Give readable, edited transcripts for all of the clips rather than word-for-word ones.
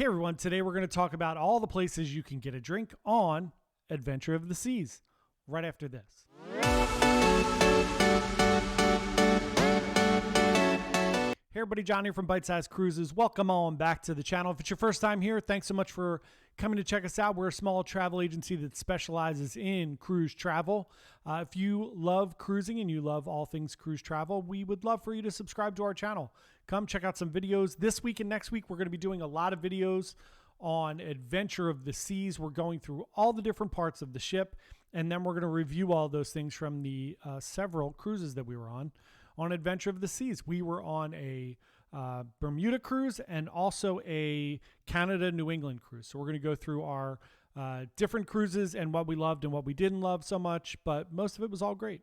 Hey everyone, today we're going to talk about all the places you can get a drink on Adventure of the Seas, right after this. Hey everybody, John here from Bite Size Cruises. Welcome on back to the channel. If it's your first time here, thanks so much for coming to check us out. We're a small travel agency that specializes in cruise travel. If you love cruising and you love all things cruise travel, we would love for you to subscribe to our channel. Come check out some videos. This week and next week, we're going to be doing a lot of videos on Adventure of the Seas. We're going through all the different parts of the ship, and then we're going to review all those things from the several cruises that we were on Adventure of the Seas. We were on a Bermuda cruise and also a Canada-New England cruise. So we're going to go through our different cruises and what we loved and what we didn't love so much, but most of it was all great.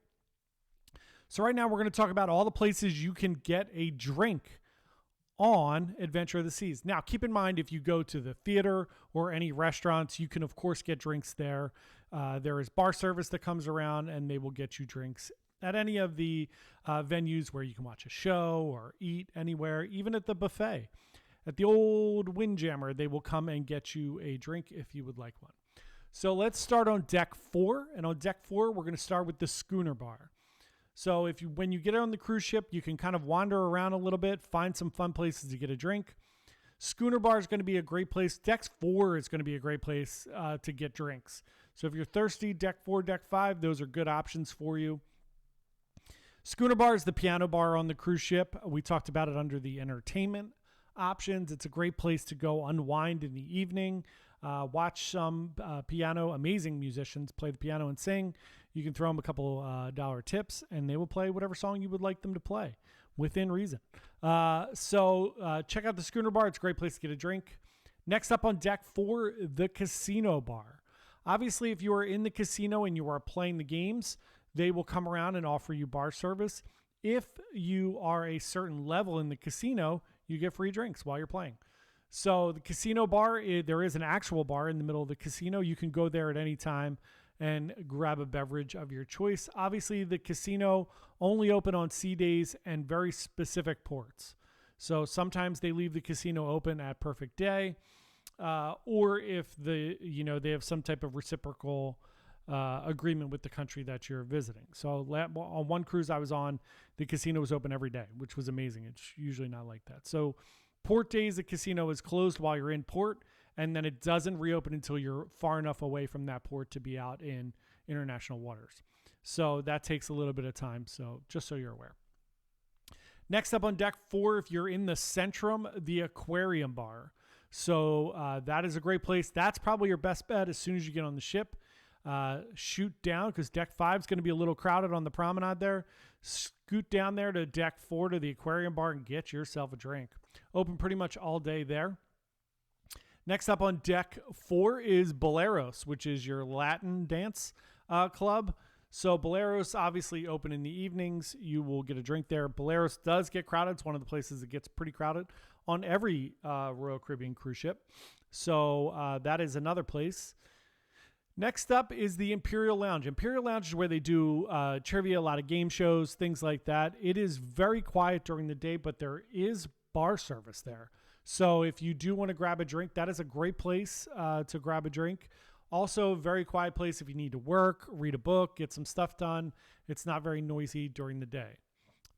So right now we're going to talk about all the places you can get a drink on Adventure of the Seas. Now, keep in mind, if you go to the theater or any restaurants, you can, of course, get drinks there. There is bar service that comes around, and they will get you drinks at any of the venues where you can watch a show or eat anywhere, even at the buffet. At the old Windjammer, they will come and get you a drink if you would like one. So let's start on deck 4. And on deck 4, we're going to start with the Schooner Bar. So when you get on the cruise ship, you can kind of wander around a little bit, find some fun places to get a drink. Schooner Bar is going to be a great place. Deck 4 is going to be a great place to get drinks. So if you're thirsty, deck 4, deck 5, those are good options for you. Schooner Bar is the piano bar on the cruise ship. We talked about it under the entertainment options. It's a great place to go unwind in the evening, watch some amazing musicians play the piano and sing. You can throw them a couple dollar tips, and they will play whatever song you would like them to play within reason. So check out the Schooner Bar. It's a great place to get a drink. Next up on deck 4, the Casino Bar. Obviously, if you are in the casino and you are playing the games, they will come around and offer you bar service. If you are a certain level in the casino, you get free drinks while you're playing. So the Casino Bar, there is an actual bar in the middle of the casino. You can go there at any time and grab a beverage of your choice. Obviously, the casino only open on sea days and very specific ports. So sometimes they leave the casino open at perfect day, or if they have some type of reciprocal agreement with the country that you're visiting. So on one cruise I was on, the casino was open every day, which was amazing. It's usually not like that. So port days, the casino is closed while you're in port, and then it doesn't reopen until you're far enough away from that port to be out in international waters. So that takes a little bit of time. So just so you're aware. Next up on deck 4, if you're in the Centrum, the Aquarium Bar. So that is a great place. That's probably your best bet as soon as you get on the ship. Shoot down, because deck 5 is going to be a little crowded on the promenade there. Scoot down there to deck 4 to the Aquarium Bar and get yourself a drink. Open pretty much all day there. Next up on deck 4 is Boleros, which is your Latin dance club. So Boleros obviously open in the evenings. You will get a drink there. Boleros does get crowded. It's one of the places that gets pretty crowded on every Royal Caribbean cruise ship. So that is another place. Next up is the Imperial Lounge. Imperial Lounge is where they do trivia, a lot of game shows, things like that. It is very quiet during the day, but there is bar service there. So if you do want to grab a drink, that is a great place to grab a drink. Also, a very quiet place if you need to work, read a book, get some stuff done. It's not very noisy during the day.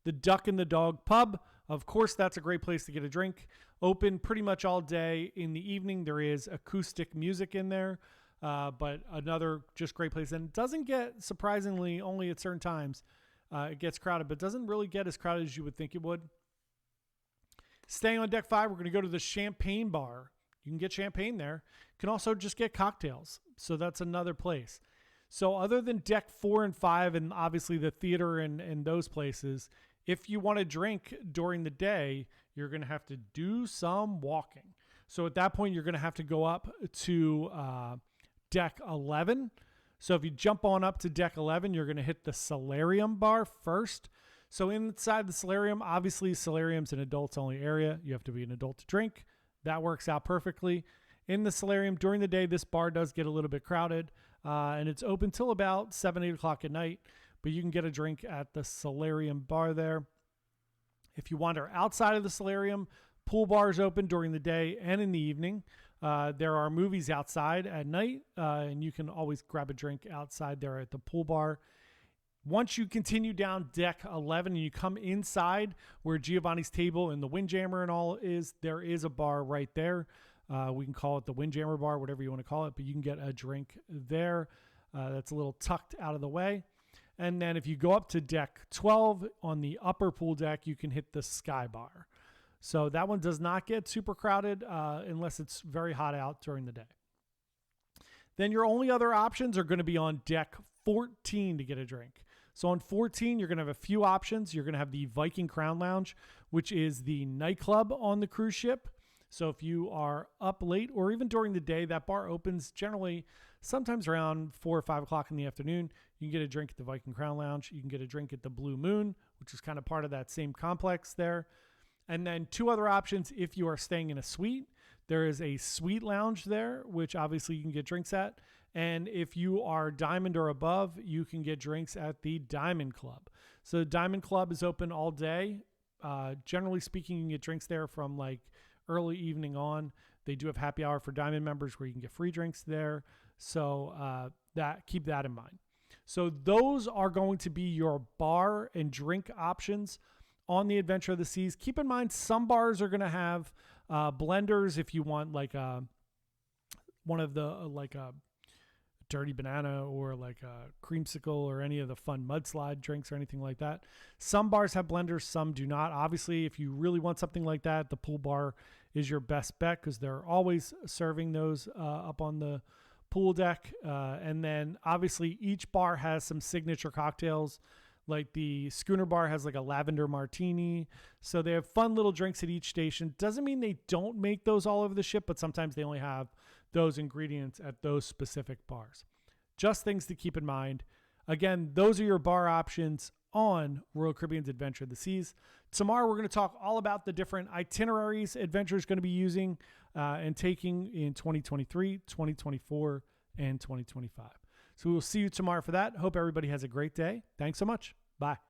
The Duck and the Dog Pub, of course, that's a great place to get a drink. Open pretty much all day. In the evening, there is acoustic music in there. But another just great place, and it doesn't get, surprisingly, only at certain times it gets crowded, but doesn't really get as crowded as you would think it would. Staying on deck 5, we're going to go to the Champagne Bar. You can get champagne there. You can also just get cocktails, so that's another place. So other than deck 4 and 5, and obviously the theater and those places, if you want to drink during the day, you're going to have to do some walking. So at that point, you're going to have to go up to deck 11. So if you jump on up to deck 11, you're going to hit the Solarium Bar first. So inside the Solarium, obviously Solarium's an adults only area. You have to be an adult to drink. That works out perfectly. In the Solarium during the day, this bar does get a little bit crowded, and it's open till about 7, 8 o'clock at night, but you can get a drink at the Solarium Bar there. If you wander outside of the Solarium, Pool bars open during the day and in the evening. There are movies outside at night, and you can always grab a drink outside there at the pool bar. Once you continue down deck 11 and you come inside where Giovanni's table and the Windjammer and all is, there is a bar right there. We can call it the Windjammer bar, whatever you want to call it, but you can get a drink there. That's a little tucked out of the way. And then if you go up to deck 12 on the upper pool deck, you can hit the Sky Bar. So that one does not get super crowded unless it's very hot out during the day. Then your only other options are going to be on deck 14 to get a drink. So on 14, you're going to have a few options. You're going to have the Viking Crown Lounge, which is the nightclub on the cruise ship. So if you are up late or even during the day, that bar opens generally sometimes around 4 or 5 o'clock in the afternoon. You can get a drink at the Viking Crown Lounge. You can get a drink at the Blue Moon, which is kind of part of that same complex there. And then two other options if you are staying in a suite. There is a suite lounge there, which obviously you can get drinks at. And if you are Diamond or above, you can get drinks at the Diamond Club. So the Diamond Club is open all day. Generally speaking, you can get drinks there from like early evening on. They do have happy hour for Diamond members where you can get free drinks there. So keep that in mind. So those are going to be your bar and drink options on the Adventure of the Seas. Keep in mind, some bars are going to have blenders if you want like one of the like a dirty banana or like a creamsicle or any of the fun mudslide drinks or anything like that. Some bars have blenders, some do not. Obviously, if you really want something like that, the pool bar is your best bet because they're always serving those up on the pool deck. And then obviously each bar has some signature cocktails. Like the Schooner Bar has like a lavender martini. So they have fun little drinks at each station. Doesn't mean they don't make those all over the ship, but sometimes they only have those ingredients at those specific bars. Just things to keep in mind. Again, those are your bar options on Royal Caribbean's Adventure of the Seas. Tomorrow, we're going to talk all about the different itineraries Adventure is going to be using and taking in 2023, 2024, and 2025. So we'll see you tomorrow for that. Hope everybody has a great day. Thanks so much. Bye.